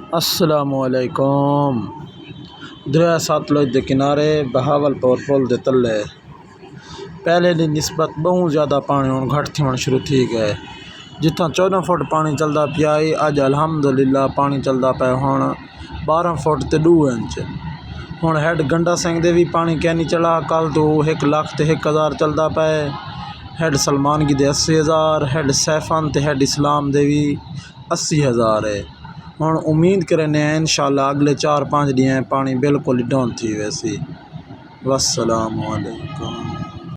अस्सलामुअलैकुम। दरिया सतलुज के किनारे बहावलपुर पुल के तले पहले की निस्बत बहुत ज़्यादा पानी हुण घट थोड़ शुरू थी गए। जिथों 14 फुट पानी चलता पिया अज अलहमदुलिल्लाह पानी चलता पाया हुण 12 फुट ते 2 इंच। हुण हैड गंडा सिंह दे भी पानी क्या नहीं चला। कल तो 1 लाख ते 1000 चलता पाए। हैड सलमानगी दे 80,000, हैड सैफान ते हैड इस्लाम दे भी 80,000 है। हुण उम्मीद करने इंशाअल्लाह अगले 4-5 दिन पानी बिल्कुल डाउन थी वैसी। वस्सलाम वालेकुम।